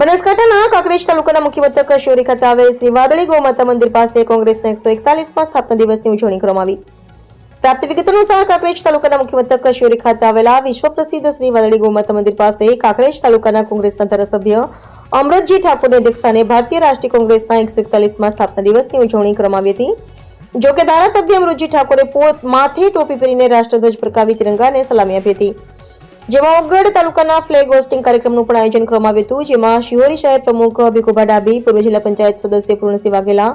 બનાસકાંઠાના કાંકરેજ તાલુકાના મુખ્ય મથક શિહોરી ખાતે આવેલ શ્રી વાદળી ગૌમાતા મંદિર પાસે કોંગ્રેસના 141મા સ્થાપના દિવસની ઉજવણી કરવામાં આવી। પ્રાપ્ત વિગત અનુસાર કાંકરેજ તાલુકાના મુખ્ય મથક શિહોરી ખાતે આવેલા વિશ્વ પ્રસિદ્ધ શ્રી વાદળી ગૌમાતા મંદિર પાસે કાંકરેજ તાલુકાના કોંગ્રેસના ધારાસભ્ય અમરતજી ઠાકોરની અધ્યક્ષસ્થાને ભારતીય રાષ્ટ્રીય કોંગ્રેસના 141મા સ્થાપના દિવસની ઉજવણી કરવામાં આવી હતી। જોકે ધારાસભ્ય અમરતજી ઠાકોરે માથે ટોપી પહેરીને રાષ્ટ્રધ્વજ ફરકાવી તિરંગાને સલામી આપી હતી, જેમાં ઓગડ તાલુકાના ફ્લેગ હોસ્ટિંગ કાર્યક્રમનું પણ આયોજન કરવામાં આવ્યું હતું, જેમાં શિહોરી શહેર પ્રમુખ ભીખુભા ડાભી, પૂર્વ જિલ્લા પંચાયત સદસ્ય પૂર્ણસિંહ વાઘેલા,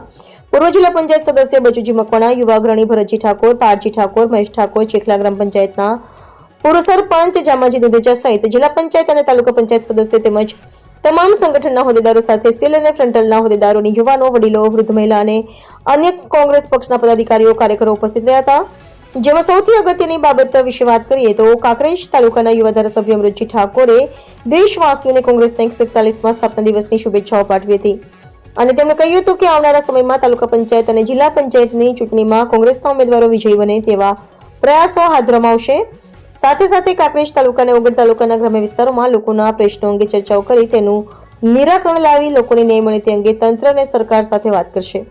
પૂર્વ જિલ્લા પંચાયત સદસ્ય બચુજી મકવાણા, યુવા અગ્રણી ભરતજી ઠાકોર, પારજી ઠાકોર, મહેશ ઠાકોર, ચેખલા ગ્રામ પંચાયતના પૂર્વ સરપંચ જામાજી દુધેજા સહિત જિલ્લા પંચાયત અને તાલુકા પંચાયત સદસ્યો તેમજ તમામ સંગઠનના હોદ્દેદારો સાથે સેલ અને ફ્રન્ટલના હોદ્દેદારોની યુવાનો, વડીલો, વૃદ્ધ મહિલા અને અન્ય કોંગ્રેસ પક્ષના પદાધિકારીઓ, કાર્યકરો ઉપસ્થિત રહ્યા હતા। જેમાં સૌથી અગત્યની બાબત વિશે વાત કરીએ તો કાંકરેજ તાલુકાના યુવા ધારાસભ્ય અમરતજી ઠાકોરે દેશવાસીઓને કોંગ્રેસના 141મા સ્થાપના દિવસની શુભેચ્છાઓ પાઠવી હતી અને તેમણે કહ્યું હતું કે આવનારા સમયમાં તાલુકા પંચાયત અને જિલ્લા પંચાયતની ચૂંટણીમાં કોંગ્રેસના ઉમેદવારો વિજયી બને તેવા પ્રયાસો હાથ ધરવામાં આવશે। સાથે સાથે કાંકરેજ તાલુકા અને ઓગડ તાલુકાના ગ્રામ્ય વિસ્તારોમાં લોકોના પ્રશ્નો અંગે ચર્ચાઓ કરી તેનું નિરાકરણ લાવી લોકોને ન્યાય મળે તે અંગે તંત્ર અને સરકાર સાથે વાત કરશે।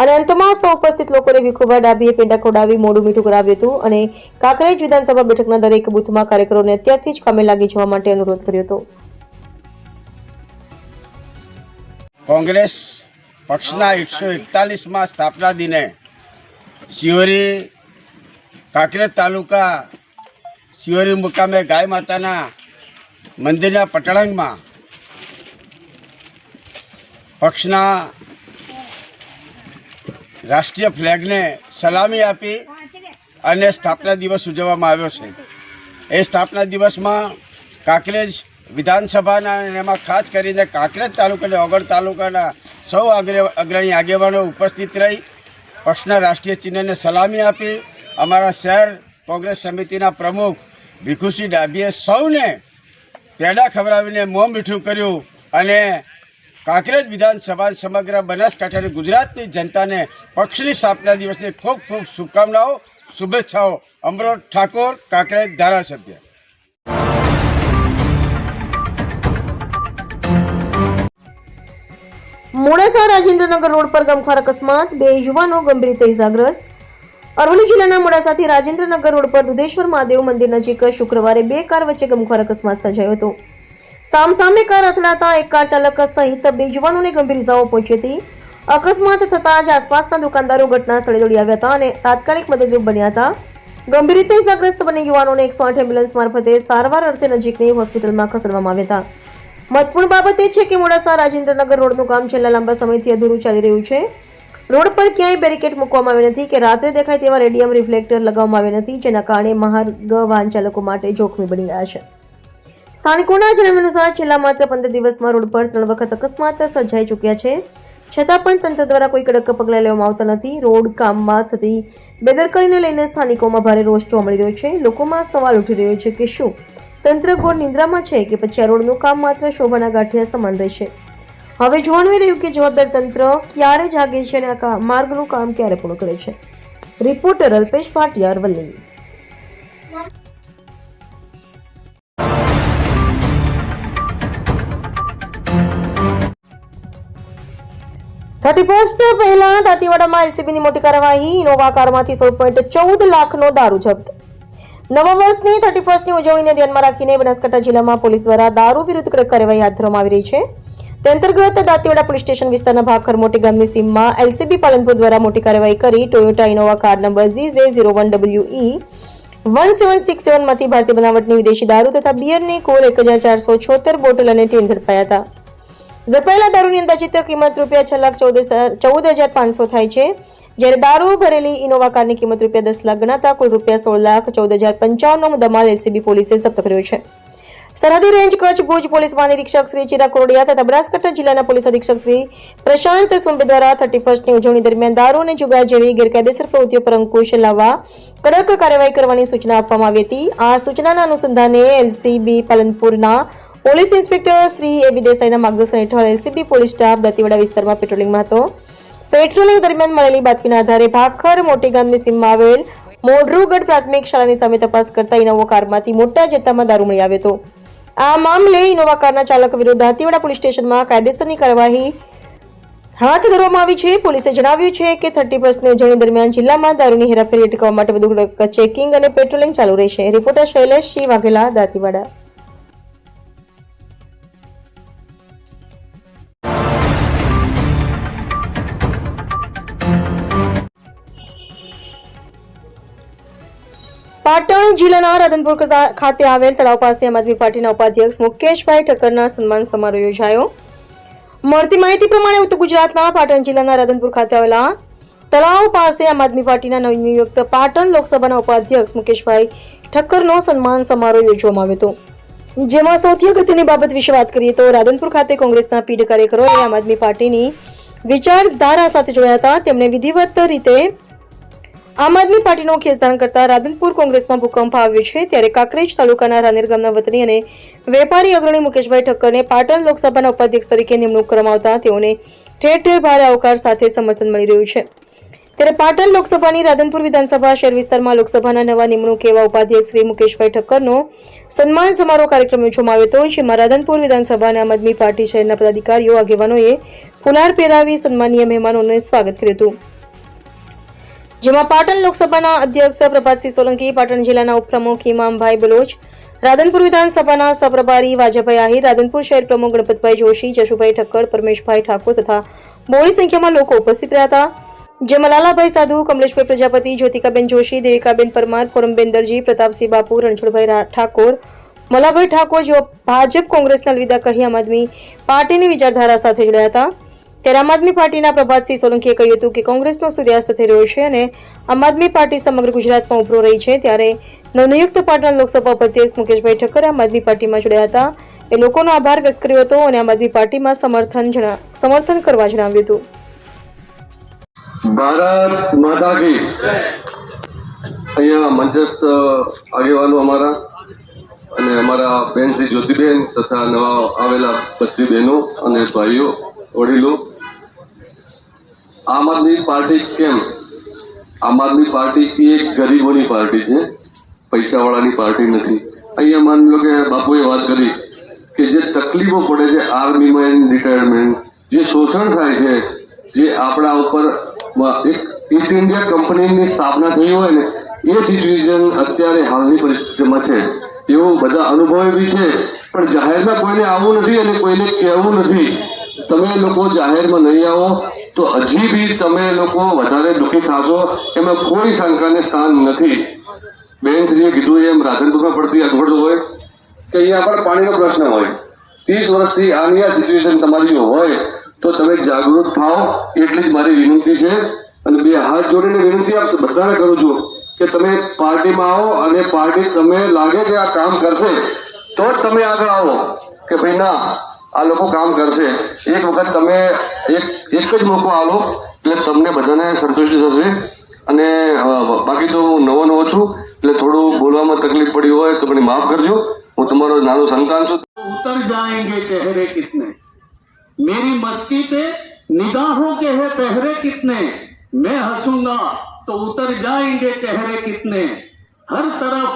અને અંતમાં સૌ ઉપસ્થિત લોકોને ભીખુભા ડાભીએ પેંડા ખવડાવી મોઢું મીઠું કરાવ્યું હતું અને કાંકરેજ વિધાનસભા બેઠકના દરેક બૂથમાં કાર્યકરોને અત્યારથી જ કામે લાગી જવા માટે અનુરોધ કર્યો હતો। કોંગ્રેસ પક્ષના 141મા સ્થાપના દિને શિહોરી કાંકરેજ તાલુકા શિહોરી મુકામે ગાય માતાના મંદિરના પટાળંગમાં પક્ષના રાષ્ટ્રીય ફ્લેગને સલામી આપી અને સ્થાપના દિવસ ઉજવવામાં આવ્યો છે। એ સ્થાપના દિવસમાં કાંકરેજ વિધાનસભાના અને એમાં ખાસ કરીને કાંકરેજ તાલુકા અને ઓગડ તાલુકાના સૌ અગ્રણી આગેવાનો ઉપસ્થિત રહી પક્ષના રાષ્ટ્રીય ચિહ્નને સલામી આપી અમારા શહેર કોંગ્રેસ સમિતિના પ્રમુખ ભીખુસિંહ ડાભીએ સૌને પેંડા ખવડાવીને મોં મીઠું કર્યું અને કાંકરેજ વિધાનસભા સમગ્ર બનાસકાંઠા ગુજરાતની જનતાને પક્ષની સ્થાપના દિવસની ખૂબ ખૂબ શુભકામનાઓ, શુભેચ્છાઓ। અમરત ઠાકોર, કાંકરેજ ધારાસભ્ય। મોડાસા રાજેન્દ્રનગર રોડ પર ગમખ્વાર અકસ્માત, 2 યુવાનો ગંભીર રીતે ઇજાગ્રસ્ત। અરવલ્લી જિલ્લાના મોડાસાથી રાજેન્દ્રનગર રોડ પર દુધેશ્વર મહાદેવ મંદિર નજીક શુક્રવારે 2 કાર વચ્ચે ગમખ્વાર અકસ્માત સર્જાયો હતો। સામસામે કાર અથડાતા એક કાર ચાલક સહિત 2 યુવાનોને ગંભીર ઇજાઓ પહોંચી હતી। અકસ્માત થતાં જ આસપાસના દુકાનદારો ઘટના સ્થળે દોડી આવ્યા હતા અને તાત્કાલિક મદદરૂપ બન્યા હતા। ગંભીર રીતે ઇજાગ્રસ્ત બંને યુવાનોને 108 એમ્બ્યુલન્સ મારફતે સારવાર અર્થે નજીકની હોસ્પિટલમાં ખસેડવામાં આવ્યા હતા। મહત્વપૂર્ણ બાબત એ છે કે મોડાસા રાજેન્દ્રનગર રોડનું કામ છેલ્લા લાંબા સમયથી અધૂરું ચાલી રહ્યું છે। રોડ પર ક્યાંય બેરિકેડ મૂકવામાં આવ્યા નથી કે રાત્રે દેખાય તેવા રેડિયમ રિફ્લેક્ટર લગાવવામાં આવ્યા નથી, જેના કારણે માર્ગ વાહન ચાલકો માટે જોખમી બની ગયા છે। સ્થાનિકોના જણાવ્યા અનુસાર છેલ્લા માત્ર 15 દિવસમાં રોડ પર 3 વખત અકસ્માત સર્જાઈ ચૂક્યા છે, છતાં પણ તંત્ર દ્વારા કોઈ કડક પગલાં લેવામાં આવતા નથી। રોડ કામમાં થતી બેદરકારીને લઈને સ્થાનિકોમાં ભારે રોષ જોવા મળી રહ્યો છે। લોકોમાં સવાલ ઉઠી રહ્યો છે કે શું તંત્ર ઘોર નિંદ્રામાં છે કે પછી આ રોડનું કામ માત્ર શોભાના ગાંઠિયા સમાન રહેશે। હવે જોવાનું એ રહ્યું કે જવાબદાર તંત્ર ક્યારે જાગે છે અને આ માર્ગનું કામ ક્યારે પૂર્ણ કરે છે। રિપોર્ટર અલ્પેશ ભાટિયા, અરવલ્લી। 31 પહેલા દાંતીવાડામાં એલસીબીની મોટી કાર્યવાહી, ઇનોવા કારમાંથી 16.14 લાખનો દારૂ જપ્ત। નવા વર્ષની 31ની ઉજવણીને ધ્યાનમાં રાખીને બનાસકાંઠા જિલ્લામાં પોલીસ દ્વારા દારૂ વિરુદ્ધ કડક કાર્યવાહી હાથ ધરવામાં આવી રહી છે। તે અંતર્ગત દાંતીવાડા પોલીસ સ્ટેશન વિસ્તારના ભાખર મોટી ગામની સીમમાં એલસીબી પાલનપુર દ્વારા મોટી કાર્યવાહી કરી Toyota Innova car number ZJ01WE 1767 માંથી ભારતીય બનાવટની વિદેશી દારૂ તથા બિયરની કુલ 1476 બોટલ અને ટીન ઝડપાયા હતા। ઝડપાયેલા દારૂની અંદાજિત કિંમત ₹14,500 થાય છે, જ્યારે દારૂ ભરેલી ઇનોવા કારની કિંમત ₹10 લાખ ગણાતા કુલ ₹16,14,055નો મુદ્દામાલ એલસીબી પોલીસે જપ્ત કર્યો છે। સરહદી રેન્જ કચ્છ ભુજ પોલીસ મહાનિરીક્ષક શ્રી ચિરાગ કોરડિયા તથા બનાસકાંઠા જિલ્લાના પોલીસ અધિક્ષક શ્રી પ્રશાંત સુંબે દ્વારા 31ની ઉજવણી દરમિયાન દારૂ અને જુગાર જેવી ગેરકાયદેસર પ્રવૃત્તિઓ પર અંકુશ લાવવા કડક કાર્યવાહી કરવાની સૂચના આપવામાં આવી હતી। આ સૂચનાના અનુસંધાને એલસીબી પાલનપુરના પોલીસ ઇન્સ્પેક્ટર શ્રી એબી દેસાઈના માર્ગદર્શન હેઠળ એલસીબી પોલીસ સ્ટાફ દાંતીવાડા વિસ્તારમાં પેટ્રોલિંગમાં હતો। પેટ્રોલિંગ દરમિયાન મળેલી બાતમીના આધારે ભાખર મોટી ગામની સીમમાં આવેલ મોઢરુગઢ પ્રાથમિક શાળાની સામે તપાસ કરતા ઇનોવા કારમાંથી મોટા જથ્થામાં દારૂ મળી આવ્યો હતો। આ મામલે ઇનોવા કારના ચાલક વિરુદ્ધ દાંતીવાડા પોલીસ સ્ટેશનમાં કાયદેસરની કાર્યવાહી હાથ ધરવામાં આવી છે. પોલીસે જણાવ્યું છે કે 31ની ઉજવણી દરમિયાન જિલ્લામાં દારૂની હેરાફેરી અટકાવવા માટે વધુ ચેકિંગ અને પેટ્રોલિંગ ચાલુ રહેશે. રિપોર્ટર શૈલેષ સિંહ વાઘેલા, દાંતીવાડા. પાટણ જિલ્લાના રાધનપુર ખાતે આવેલ તળાવ પાસે આમ આદમી પાર્ટીના ઉપાધ્યક્ષ મુકેશભાઈ ઠક્કરના સન્માન સમારોહ યોજાયો. મળતી માહિતી પ્રમાણે ઉત્તર ગુજરાતના પાટણ જિલ્લાના રાધનપુર ખાતે આવેલા તળાવ પાસે આમ આદમી પાર્ટીના નવનિયુક્ત પાટણ લોકસભાના ઉપાધ્યક્ષ મુકેશભાઈ ઠક્કરનો સન્માન સમારોહ યોજવામાં આવ્યો હતો. જેમાં સૌથી અગત્યની બાબત વિશે વાત કરીએ તો રાધનપુર ખાતે કોંગ્રેસના પીઢ કાર્યકરોએ આમ આદમી પાર્ટીની વિચારધારા સાથે જોડાયા હતા. તેમણે વિધિવત રીતે આમ આદમી પાર્ટીનો ખેસ ધારણ કરતા રાધનપુર કોંગ્રેસમાં ભૂકંપ આવ્યો છે. ત્યારે કાંકરેજ તાલુકાના રાનેર ગામના વતની અને વેપારી અગ્રણી મુકેશભાઈ ઠક્કરને પાટણ લોકસભાના ઉપાધ્યક્ષ તરીકે નિમણૂક કરવામાં આવતા તેઓને ઠેર ઠેર ભારે આવકાર સાથે સમર્થન મળી રહ્યું છે. ત્યારે પાટણ લોકસભાની રાધનપુર વિધાનસભા શહેર વિસ્તારમાં લોકસભાના નવા નિમણૂક એવા ઉપાધ્યક્ષ શ્રી મુકેશભાઈ ઠક્કરનો સન્માન સમારોહ કાર્યક્રમ યોજવામાં આવ્યો હતો. જેમાં રાધનપુર વિધાનસભાના આમ આદમી પાર્ટી શહેરના પદાધિકારીઓ આગેવાનોએ ફુલાર પહેરાવી સન્માનીય મહેમાનોનું સ્વાગત કર્યું હતું. જેમાં પાટણ લોકસભાના અધ્યક્ષ પ્રભાતસિંહ સોલંકી, પાટણ જિલ્લાના ઉપપ્રમુખ ઇમામભાઈ બલોચ, રાધનપુર વિધાનસભાના સહપ્રભારી વાજાભાઈ આહિર, રાધનપુર શહેર પ્રમુખ ગણપતભાઈ જોશી, જશુભાઈ ઠક્કર, પરમેશભાઈ ઠાકોર તથા બહોળી સંખ્યામાં લોકો ઉપસ્થિત રહ્યા હતા. જેમાં લાલાભાઈ સાધુ, કમલેશભાઈ પ્રજાપતિ, જ્યોતિકાબેન જોશી, દેવિકાબેન પરમાર, ફોરમબેન દરજી, પ્રતાપસિંહ બાપુ, રણછોડભાઈ ઠાકોર, મલાભાઈ ઠાકોર જેઓ ભાજપ કોંગ્રેસના અલવિદા કહી આમ આદમી પાર્ટીની વિચારધારા સાથે જોડાયા હતા. ત્યારે આમ આદમી પાર્ટીના પ્રભાતસિંહ સોલંકીએ કહ્યું હતું કે કોંગ્રેસનો સૂર્યાસ્ત થઈ રહ્યો છે અને આમ આદમી પાર્ટી સમગ્ર ગુજરાતમાં ઉભરો રહી છે. ત્યારે નવનિયુક્ત પાટણ લોકસભા ઉપાધ્યક્ષ મુકેશભાઈ ઠક્કર આમ આદમી પાર્ટીમાં જોડાયા હતા. એ લોકોનો આભાર વ્યક્ત કર્યો હતો અને આમ આદમી પાર્ટીમાં સમર્થન કરવા જણાવ્યું હતું. ભારત માતા કી. અહીંયા મંચસ્થ આગેવાનો અમારા અને અમારા બેન શ્રી જ્યોતિબેન તથા નવા આવેલા બધી બહેનો અને ભાઈઓ વડીલો, આમ આદમી પાર્ટી કેમ? આમ આદમી પાર્ટી એક ગરીબોની પાર્ટી છે, પૈસાવાળાની પાર્ટી નથી. અહીંયા માની લો કે બાપુએ વાત કરી કે જે તકલીફો પડે છે આર્મીમાં રિટાયરમેન્ટ, જે શોષણ થાય છે, જે આપણા ઉપર એક ઈસ્ટ ઇન્ડિયા કંપનીની સ્થાપના થઈ હોય ને એ સિચ્યુએશન અત્યારે હાલની પરિસ્થિતિમાં છે. એવું બધા અનુભવ બી છે, પણ જાહેરમાં કોઈને આવવું નથી અને કોઈને કહેવું નથી. તમે લોકો જાહેરમાં નહીં આવો તો હજી બી તમે લોકો વધારે દુઃખી થશો. એમાં કોઈ શંકાને સ્થાન નથી. બેનશ્રીએ કીધું એમ રાધનપુરમાં પડતી અગવડો હોય કે અહીંયા પણ પાણીનો પ્રશ્ન હોય. 30 વર્ષથી આની આ સિચ્યુએશન તમારી જો હોય તો તમે જાગૃત થાઓ, એટલી જ મારી વિનંતી છે. અને બે હાથ જોડીને વિનંતી આપ બધાને કરું છું કે તમે પાર્ટીમાં આવો અને પાર્ટી તમે લાગે કે આ કામ કરશે તો જ તમે આગળ આવો કે ભાઈ ના આ લોકો કામ કરશે. એક વખત તમે એક જ મોકો આલો એટલે તમને બધાને સંતુષ્ટિ થશે. અને બાકી તો હું નવો છું એટલે થોડું બોલવામાં તકલીફ પડી હોય તો મને માફ કરજો. હું તમારો નાનો સંતાન છું. उतर जाएंगे चेहरे कितने, मेरी मस्ती पे निगाहों के है पहरे कितने, मैं हंसूंगा तो उतर जाएंगे चेहरे कितने, हर तरफ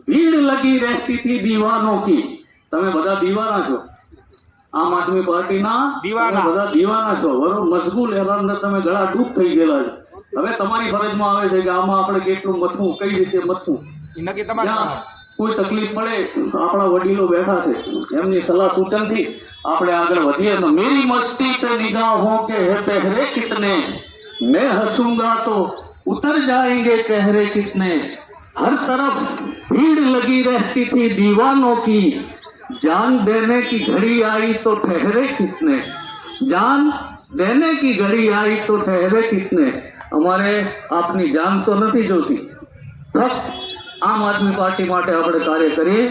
भीड़ लगी रहती थी दीवानों की. તમે બધા દીવાના છો, આમ આદમી પાર્ટીના બધા દીવાના છો. બરોબર, મશગુલ એવા તમે ગળા ડૂબ થઈ ગયેલા છો. હવે તમારી ફરજમાં આવે છે કે આમાં આપણે કેટલું મથવું, કઈ રીતે મથવું. કોઈ તકલીફ પડે આપણા વડીલો બેઠા છે, એમની સલાહ સૂચનથી આપણે આગળ વધીએ. તો મેરી મસ્તી पे निगाहों के है पहरे कितने, मैं हंसूंगा तो उतर जाएंगे चेहरे कितने, हर तरफ भीड़ लगी रहती थी दीवानों की, जान देने की घड़ी आई तो ठहरे कितने, जान देने की घड़ी आई तो ठहरे कितने. અમારે આપની જાન તો નથી જોતી, ફક્ત આમ આદમી પાર્ટી માટે આપણે કાર્ય કરીએ.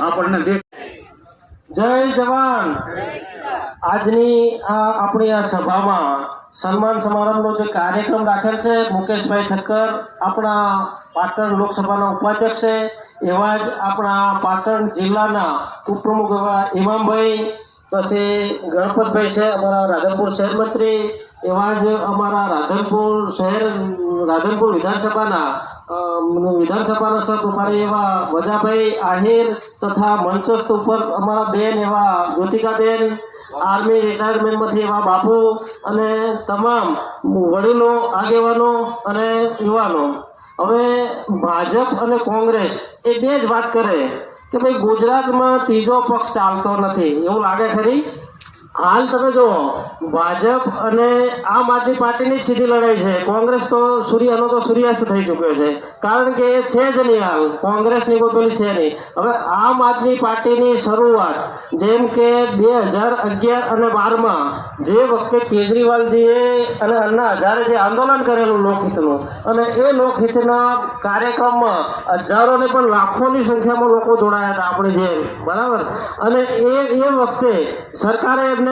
આપણને દેખ. જય જવાન. આજની આપણી આ સભામાં સન્માન સમારંભનો જે કાર્યક્રમ રાખેલ છે, મુકેશભાઈ ઠક્કર આપણા પાટણ લોકસભાના ઉપાધ્યક્ષ છે, એવા જ આપણા પાટણ જિલ્લાના ઉપપ્રમુખ એવા ઇમામભાઈ પછી ગણપતભાઈ છે અમારા રાધનપુર શહેર મંત્રી, એવા જ અમારા રાધનપુર વિધાનસભાના સહપ્રભારી એવા વજાભાઈ આહિર તથા મંચસ્થ ઉપર અમારા બેન એવા જ્યોતિકાબેન, આર્મી રિટાયરમેન્ટમાંથી એવા બાપુ અને તમામ વડીલો, આગેવાનો અને યુવાનો. હવે ભાજપ અને કોંગ્રેસ એ બે જ વાત કરે કે ભાઈ ગુજરાતમાં ત્રીજો પક્ષ ચાલતો નથી, એવું લાગે ખરી? હાલ તમે જુઓ, ભાજપ અને આમ આદમી પાર્ટીની જ સીધી લડાઈ છે. કોંગ્રેસ તો સૂર્યાસ્ત થઈ ચૂક્યો છે, કારણ કે એ છે જ નહીં. હાલ કોંગ્રેસની કોઈ પેલી છે નહીં. હવે આમ આદમી પાર્ટીની શરૂઆત જેમ કે 2011 અને 12માં જે વખતે કેજરીવાલજીએ અને અન્ના હજારે જે આંદોલન કરેલું લોકહિતનું, અને એ લોકહિતના કાર્યક્રમમાં હજારોને પણ લાખોની સંખ્યામાં લોકો જોડાયા હતા આપણી જેમ, બરાબર. અને એ વખતે સરકારે એમને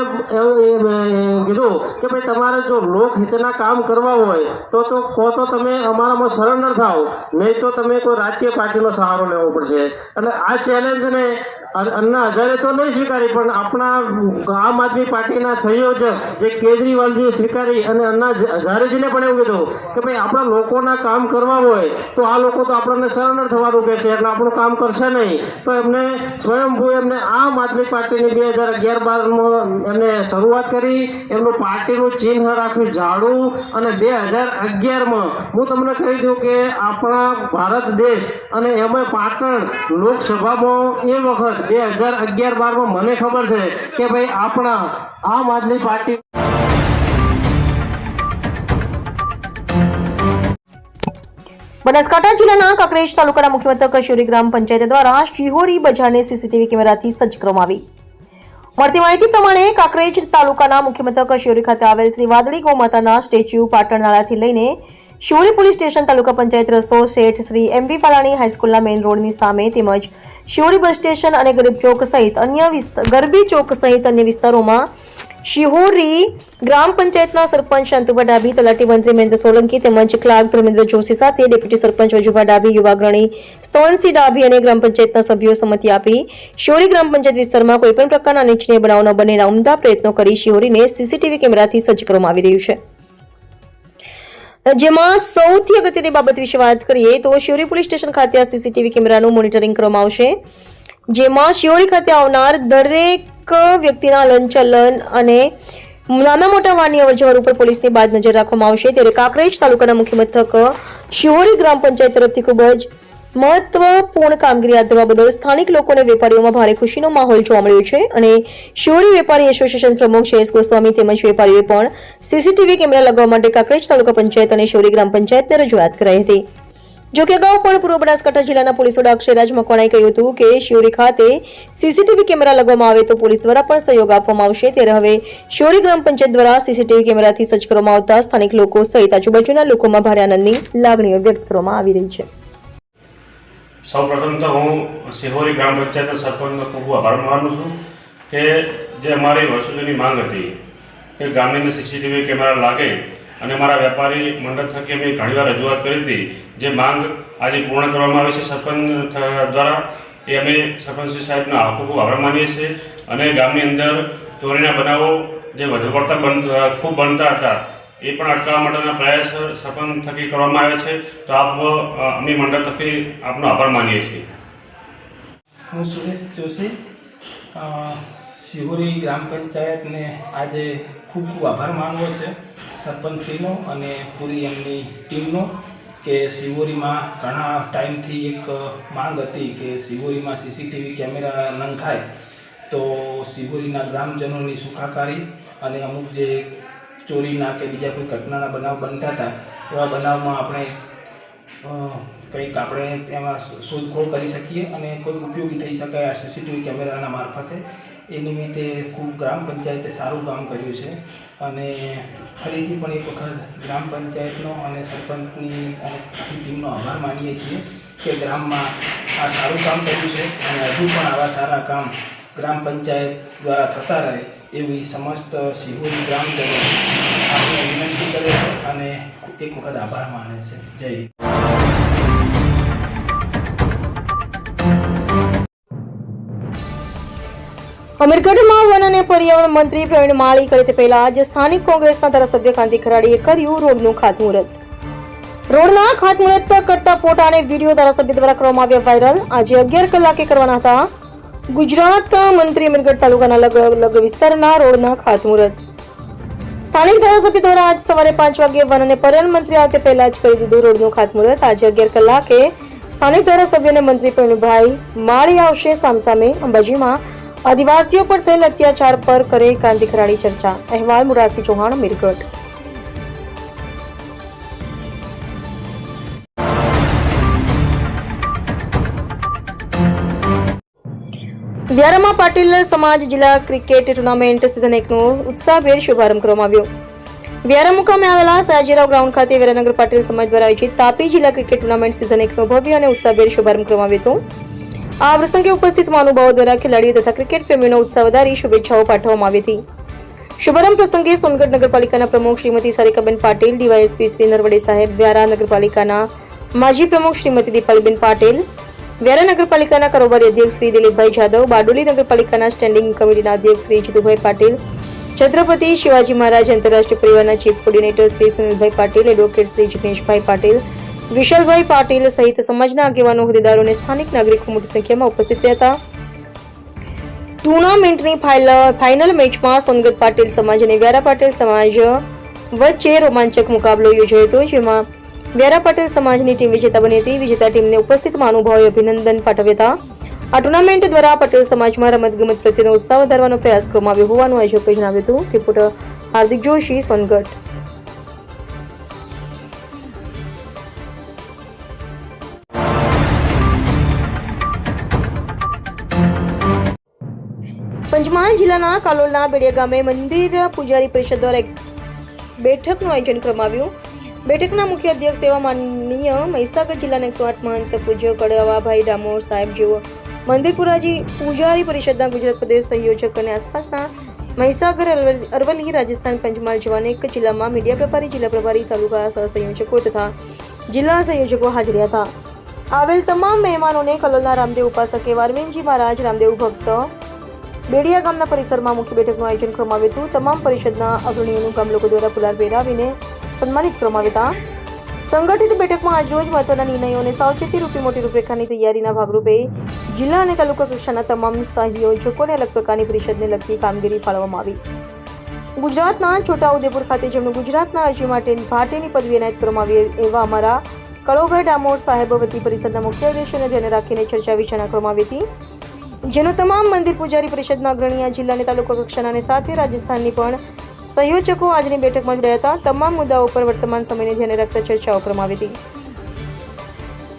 કીધું કે ભાઈ તમારે જો લોકહિતના કામ કરવા હોય તો તમે અમારામાં સરેન્ડર થાઓ, નહીં તો તમે કોઈ રાજકીય પાર્ટીનો સહારો લેવો પડશે. અને આ ચેલેન્જને અન્ના હજારે તો નહીં સ્વીકારી, પણ આપણા આમ આદમી પાર્ટીના સંયોજક જે કેજરીવાલજીએ સ્વીકારી અને અન્ના હજારેજીને પણ એવું કીધું કે ભાઈ આપણા લોકોના કામ કરવા હોય તો આ લોકો તો આપણને સરેન્ડર થવાનું કહે છે, એટલે આપણું કામ કરશે નહીં. તો એમને સ્વયંભૂ એમને આમ આદમી પાર્ટીની 2011-12માં એમને શરૂઆત કરી. એમનું પાર્ટીનું ચિહ્ન રાખ્યું ઝાડુ, અને 2011માં હું તમને કહી દઉં કે આપણા ભારત દેશ અને એમાં પાટણ લોકસભામાં એ વખત 2011-12માં મને ખબર છે કે ભાઈ આપણા આમ આદમી પાર્ટી બનાસકાંઠા જિલ્લાના કાંકરેજ તાલુકાના મુખ્ય મથક શિહોરી ગ્રામ પંચાયત દ્વારા શિહોરી બજારને સીસીટીવી કેમેરાથી સજ્જ કરવામાં આવી. મળતી માહિતી પ્રમાણે કાંકરેજ તાલુકાના મુખ્ય મથક શિહોરી ખાતે આવેલ શ્રી વાદળી ગૌમાતાના સ્ટેચ્યુ પાટણ નાળાથી લઈને શિહોરી પોલીસ સ્ટેશન, તાલુકા પંચાયત રસ્તો, શેઠ શ્રી એમવી પાલાણી હાઈસ્કૂલના મેઇન રોડની સામે તેમજ શિહોરી બસ સ્ટેશન અને ગરબી ચોક સહિત અન્ય વિસ્તારોમાં શિહોરી ગ્રામ પંચાયતના સરપંચ શાંતુભા ડાભી, તલાટી મંત્રી મહેન્દ્ર સોલંકી તેમજ ક્લાર્ક ધર્મેન્દ્ર જોશી સાથે ડેપ્યુટી સરપંચ વજુભા ડાભી, યુવા અગ્રણી સ્તવનસિંહ ડાભી અને ગ્રામ પંચાયતના સભ્યો સંમતિ આપી શિહોરી ગ્રામ પંચાયત વિસ્તારમાં કોઈપણ પ્રકારના અનિચ્છનીય બનાવ ન બને ઉમદા પ્રયત્નો કરી શિહોરીને સીસીટીવી કેમેરાથી સજ્જ કરવામાં આવી રહ્યું છે. જેમાં સૌથી અગત્યની બાબત વિશે વાત કરીએ તો શિહોરી પોલીસ સ્ટેશન ખાતે આ સીસીટીવી કેમેરાનું મોનિટરિંગ કરવામાં આવશે, જેમાં શિહોરી ખાતે આવનાર દરેક વ્યક્તિના હલનચલન અને નાના મોટા વાહનની અવરજવર ઉપર પોલીસની બાદ નજર રાખવામાં આવશે. ત્યારે કાંકરેજ તાલુકાના મુખ્ય મથક શિહોરી ગ્રામ પંચાયત તરફથી ખૂબ જ મહત્વપૂર્ણ કામગીરી હાથ ધરવા બદલ સ્થાનિક લોકો અને વેપારીઓમાં ભારે ખુશીનો માહોલ જોવા મળ્યો છે. અને શિહોરી વેપારી એસોસિએશન પ્રમુખ જયેશ ગોસ્વામી તેમજ વેપારીઓએ પણ સીસીટીવી કેમેરા લગાવવા માટે કાંકરેજ તાલુકા પંચાયત અને શિહોરી ગ્રામ પંચાયતને રજૂઆત કરાઈ હતી. જોકે અગાઉ પણ પૂર્વ બનાસકાંઠા જિલ્લાના પોલીસ વડા અક્ષયરાજ મકવાણાએ કહ્યું હતું કે શિહોરી ખાતે સીસીટીવી કેમેરા લગાવવામાં આવે તો પોલીસ દ્વારા પણ સહયોગ આપવામાં આવશે. ત્યારે હવે શિહોરી ગ્રામ પંચાયત દ્વારા સીસીટીવી કેમેરાથી સજ્જ કરવામાં આવતા સ્થાનિક લોકો સહિત આજુબાજુના લોકોમાં ભારે આનંદની લાગણીઓ વ્યક્ત કરવામાં આવી રહી છે. સૌપ્રથમ તો હું શિહોરી ગ્રામ પંચાયતના સરપંચનો ખૂબ આભાર માનું છું કે જે અમારી વર્ષો જૂની માંગ હતી કે ગામની અંદર સીસીટીવી કેમેરા લાગે, અને અમારા વેપારી મંડળ થકી અમે ઘણીવાર રજૂઆત કરી હતી. જે માંગ આજે પૂર્ણ કરવામાં આવી છે સરપંચ દ્વારા, એ અમે સરપંચ સાહેબનો ખૂબ આભાર માનીએ છીએ. અને ગામની અંદર ચોરીના બનાવો જે વધુ પડતા ખૂબ બનતા હતા એ પણ અટકાવવા માટેના પ્રયાસ સરપંચ થકી કરવામાં આવ્યા છે. તો આપ અમે મંડળ થકી આપનો આભાર માનીએ છીએ. હું સુરેશ જોશી, શિહોરી ગ્રામ પંચાયતને આજે ખૂબ ખૂબ આભાર માનવો છે સરપંચશ્રીનો અને પૂરી એમની ટીમનો કે શિહોરીમાં ઘણા ટાઈમથી એક માંગ હતી કે શિહોરીમાં સીસીટીવી કેમેરા નંખાય તો શિહોરીના ગ્રામજનોની સુખાકારી અને અમુક જે ચોરીના કે બીજા કોઈ ઘટનાના બનાવ બનતા હતા એવા બનાવમાં આપણે કંઈક આપણે એમાં શોધખોળ કરી શકીએ અને કોઈ ઉપયોગી થઈ શકાય આ સીસીટીવી કેમેરાના મારફતે. એ નિમિત્તે ખૂબ ગ્રામ પંચાયતે સારું કામ કર્યું છે. અને ફરીથી પણ એક વખત ગ્રામ પંચાયતનો અને સરપંચની અને ટીમનો આભાર માનીએ છીએ કે ગ્રામમાં આ સારું કામ કર્યું છે અને હજુ પણ આવા સારા કામ ગ્રામ પંચાયત દ્વારા થતા રહે એવી સમસ્ત શિહોરી ગ્રામજનો આપણે વિનંતી કરે છે અને એક વખત આભાર માને છે. જય હિન્દ. અમીરગઢમાં વન અને પર્યાવરણ મંત્રી પ્રવીણ માળી કરે તે પહેલા આજે સ્થાનિક કોંગ્રેસના ધારાસભ્ય કાંતિ ખરાડીએ કર્યું રોડનું ખાતમુહૂર્ત. રોડના ખાતમુહૂર્ત કરતા ફોટા અને વિડીયો ધારાસભ્ય દ્વારા કરવામાં આવ્યા વાયરલ. આજે 11 કલાકે કરવાના હતા ગુજરાતના મંત્રી અમીરગઢ તાલુકાના અલગ વિસ્તારના રોડના ખાતમુહૂર્ત. સ્થાનિક ધારાસભ્ય દ્વારા આજ સવારે 5 વાગે વન અને પર્યાવરણ મંત્રી આવે તે પહેલા જ કરી દીધું રોડનું ખાતમુહૂર્ત. આજે 11 કલાકે સ્થાનિક ધારાસભ્ય અને મંત્રી પ્રવીણભાઈ માળી આવશે સામસામે. અંબાજીમાં આદિવાસીઓ પર થયેલ અત્યાચાર પર કરે કાંતિ ખરાડી ચર્ચા. અહેવાલ મુરારસિંહ ચૌહાણ, અમીરગઢ. વ્યારામાં પાટીલ સમાજ જિલ્લા ક્રિકેટ ટુર્નામેન્ટ સિઝન 1 નો ઉત્સાહભેર શુભારંભ કરવામાં આવ્યો. વ્યારા મુકામે આવેલા સયાજીરાવ ગ્રાઉન્ડ ખાતે વ્યારાનગર પાટીલ સમાજ દ્વારા આયોજિત તાપી જિલ્લા ક્રિકેટ ટુર્નામેન્ટ સિઝન 1 નો ભવ્ય અને ઉત્સાહભેર શુભારંભ કરવામાં આવ્યો હતો. આ પ્રસંગે ઉપસ્થિત મહાનુભાવો દ્વારા ખેલાડીઓ તથા ક્રિકેટ પ્રેમીઓનો ઉત્સાહ વધારી શુભેચ્છાઓ પાઠવવામાં આવી હતી. શુભારંભ પ્રસંગે સોનગઢ નગરપાલિકાના પ્રમુખ શ્રીમતી સારિકાબેન પાટીલ, ડીવાયએસપી શ્રી નરવડે સાહેબ, વ્યારા નગરપાલિકાના માજી પ્રમુખ શ્રીમતી દીપાલીબેન પાટીલ, વ્યારા નગરપાલિકાના કારોબારી અધ્યક્ષ શ્રી દિલીપભાઈ જાદવ, બારડોલી નગરપાલિકાના સ્ટેન્ડિંગ કમિટીના અધ્યક્ષ શ્રી જીતુભાઈ પાટીલ, છત્રપતિ શિવાજી મહારાજ આંતરરાષ્ટ્રીય પરિવારના ચીફ કોર્ડિનેટર શ્રી સુનિલભાઈ પાટીલ, એડવોકેટ શ્રી જિગ્નેશભાઈ પાટીલ, વિશાલભાઈ પાટીલ સહિત સમાજના આગેવાનો, હોદ્દેદારો અને સ્થાનિક નાગરિકો મોટી સંખ્યામાં ઉપસ્થિત રહ્યા હતા. ટુર્નામેન્ટની ફાઇનલ મેચમાં સોનગઢ પાટીલ સમાજ અને વ્યારા પાટીલ સમાજ વચ્ચે રોમાંચક મુકાબલો યોજાયો હતો, જેમાં વ્યારા પાટીલ સમાજની ટીમ વિજેતા બની હતી. વિજેતા ટીમને ઉપસ્થિત મહાનુભાવોએ અભિનંદન પાઠવ્યા હતા. આ ટુર્નામેન્ટ દ્વારા પાટીલ સમાજમાં રમતગમત પ્રત્યેનો ઉત્સાહ વધારવાનો પ્રયાસ કરવામાં આવ્યો હોવાનું આયોજકોએ જણાવ્યું હતું. રિપોર્ટર હાર્દિક જોશી, સોનગઢ. પંચમહાલ જિલ્લાના કાલોલના બેડિયા ગામે મંદિર પૂજારી પરિષદ દ્વારા એક બેઠકનું આયોજન કરવામાં આવ્યું. બેઠકના મુખ્ય અધ્યક્ષ એવા માનનીય મહીસાગર જિલ્લાના 108 મહંત પૂજ્ય કડવાભાઈ ડામોર સાહેબ જેઓ મંદિર પૂજારી પરિષદના ગુજરાત પ્રદેશ સંયોજક અને આસપાસના મહીસાગર, અરવલ્લી, રાજસ્થાન, પંચમહાલ જેવા અનેક જિલ્લામાં મીડિયા પ્રભારી, જિલ્લા પ્રભારી, તાલુકા સહસંયોજકો તથા જિલ્લા સંયોજકો હાજર હતા. આવેલ તમામ મહેમાનોને કલોલના રામદેવ ઉપાસક એવા અરવિંદજી મહારાજ રામદેવ ભક્ત બેડિયા ગામના પરિસરમાં મુખ્ય બેઠકનું આયોજન કરવામાં આવ્યું હતું. તમામ પરિષદના અગ્રણીઓનું ગામ લોકો દ્વારા ફુલાર પહેરાવીને સન્માનિત કરવામાં આવ્યા હતા. સંગઠિત બેઠકમાં આજરોજ મહત્વના નિર્ણયો અને સાવચેતી રૂપી મોટી રૂપરેખાની તૈયારીના ભાગરૂપે જિલ્લા અને તાલુકા કક્ષાના તમામ સહયોજકોને અલગ પ્રકારની પરિષદને લગતી કામગીરી ફાળવવામાં આવી. ગુજરાતના છોટાઉદેપુર ખાતે જેમનું ગુજરાતના અરજી માટે ભાટેની પદવી એનાયત કરવામાં આવી એવા અમારા કળોભાઈ ડામોર સાહેબ વતી પરિષદના મુખ્ય ઉદ્દેશોને ધ્યાને રાખીને ચર્ચા વિચારણા કરવામાં આવી હતી, જેનો તમામ મંદિર પૂજારી પરિષદના અગ્રણીય જિલ્લા અને તાલુકા કક્ષાના અને સાથે રાજસ્થાનની પણ સંયોજકો આજની બેઠકમાં જોડાયા હતા. તમામ મુદ્દાઓ પર વર્તમાન સમયને ધ્યાને રાખતા ચર્ચાઓ કરવામાં આવી હતી.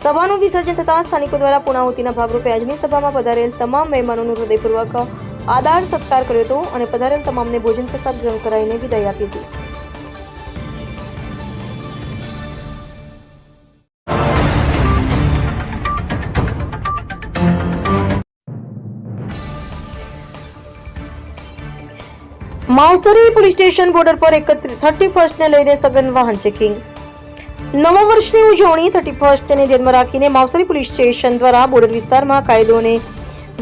સભાનું વિસર્જન થતાં સ્થાનિકો દ્વારા પૂર્ણાહુતિના ભાગરૂપે આજની સભામાં પધારેલ તમામ મહેમાનોનું હૃદયપૂર્વક આદર સત્કાર કર્યો હતો અને પધારેલ તમામને ભોજન પ્રસાદ ગ્રહણ કરાવીને વિદાય આપી હતી. માવસરી પોલીસ સ્ટેશન બોર્ડર પર 31st ને લઈને સઘન વાહન ચેકિંગ. નવા વર્ષની ઉજવણી 31st ને ધ્યાનમાં રાખીને માવસરી પોલીસ સ્ટેશન દ્વારા બોર્ડર વિસ્તારમાં કાયદો અને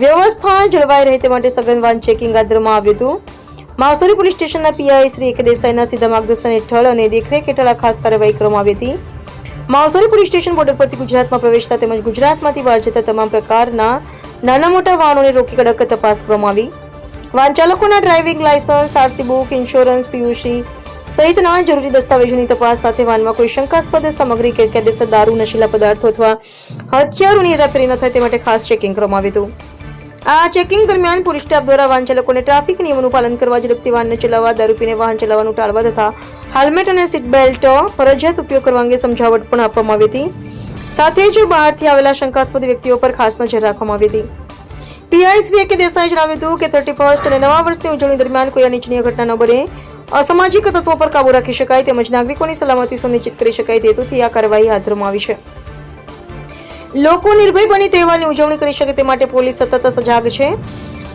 વ્યવસ્થા જળવાઈ રહે તે માટે સઘન વાહન ચેકિંગ હાથ ધરવામાં આવ્યું હતું. માવસરી પોલીસ સ્ટેશનના પીઆઈ શ્રી એક દેસાઈના સીધા માર્ગદર્શન હેઠળ અને દેખરેખ હેઠળ આ ખાસ કાર્યવાહી કરવામાં આવી હતી. માવસરી પોલીસ સ્ટેશન બોર્ડર પરથી ગુજરાતમાં પ્રવેશતા તેમજ ગુજરાતમાંથી બહાર જતા તમામ પ્રકારના નાના મોટા વાહનોને રોકી કડક તપાસ કરવામાં આવી. વાહન ચાલકોના driving licence, RC book, insurance, PUC સહિતના જરૂરી દસ્તાવેજોની તપાસ સાથે વાહનમાં કોઈ શંકાસ્પદ સામગ્રી, ગેરકાયદેસર દારૂ, નશીલા પદાર્થો અથવા હથિયારોની હેરાફેરી ન થાય તે માટે ખાસ ચેકિંગ કરવામાં આવ્યું હતું. આ ચેકિંગ દરમિયાન પોલીસ સ્ટાફ દ્વારા વાહન ચાલકોને ટ્રાફિક નિયમોનું પાલન કરવા, ઝડપથી વાહન ચલાવવા, દારૂ પીને વાહન ચલાવવાનું ટાળવા તથા હેલ્મેટ અને સીટ બેલ્ટ ફરજિયાત ઉપયોગ કરવા અંગે સમજાવટ પણ આપવામાં આવી હતી. સાથે જ બહારથી આવેલા શંકાસ્પદ વ્યક્તિઓ પર ખાસ નજર રાખવામાં આવી હતી. પીઆઈ શ્રી કે દેસાઈએ જણાવ્યું હતું કે 31st અને નવા વર્ષની ઉજવણી દરમિયાન કોઈ અનિચ્છનીય ઘટના ન બને, અસામાજિક તત્વો પર કાબુ રાખી શકાય તેમજ નાગરિકોની સલામતી સુનિશ્ચિત કરી શકાય તે હેતુથી આ કાર્યવાહી હાથ ધરવામાં આવી છે. લોકો નિર્ભય બની તહેવારની ઉજવણી કરી શકે તે માટે પોલીસ સતત સજાગ છે.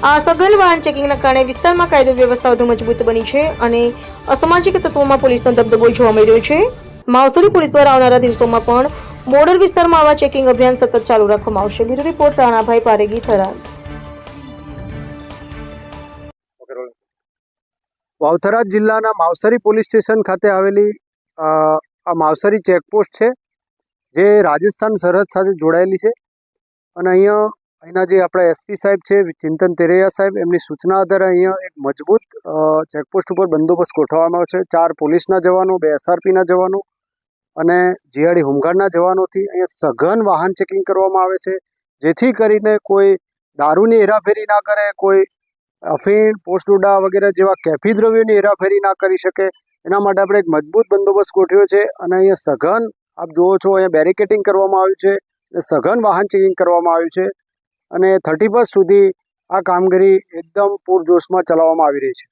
આ સઘન વાહન ચેકિંગના કારણે વિસ્તારમાં કાયદો વ્યવસ્થા વધુ મજબૂત બની છે અને અસામાજિક તત્વોમાં પોલીસનો દબદબો જોવા મળી રહ્યો છે. માવસરી પોલીસ દ્વારા આવનારા દિવસોમાં પણ બોર્ડર વિસ્તારમાં આવા ચેકિંગ અભિયાન સતત ચાલુ રાખવામાં આવશે. Bureau report Ranabhai Paregi, Tharad. વાવથરા જિલ્લાના માવસરી પોલીસ સ્ટેશન ખાતે આવેલી આ માવસરી ચેકપોસ્ટ છે, જે રાજસ્થાન સરહદ સાથે જોડાયેલી છે. અને અહીંના જે આપણા એસપી સાહેબ છે, ચિંતન તેરૈયા સાહેબ, એમની સૂચના આધારે અહીંયા એક મજબૂત ચેકપોસ્ટ ઉપર બંદોબસ્ત ગોઠવવામાં આવ્યો છે. 4 પોલીસના જવાનો, 2 SRPના જવાનો અને જીઆરડી હોમગાર્ડના જવાનોથી અહીંયા સઘન વાહન ચેકિંગ કરવામાં આવે છે, જેથી કરીને કોઈ દારૂની હેરાફેરી ના કરે, કોઈ અફીણ, પોસ્ટ ડોડા વગેરે જેવા કેફી દ્રવ્યોની હેરાફેરી ના કરી શકે. એના માટે આપણે એક મજબૂત બંદોબસ્ત ગોઠવ્યો છે. અને અહીંયા સઘન આપ જુઓ છો, અહીંયા બેરિકેડિંગ કરવામાં આવ્યું છે, સઘન વાહન ચેકિંગ કરવામાં આવ્યું છે અને 31 સુધી આ કામગીરી એકદમ પૂરજોશમાં ચલાવવામાં આવી રહી છે.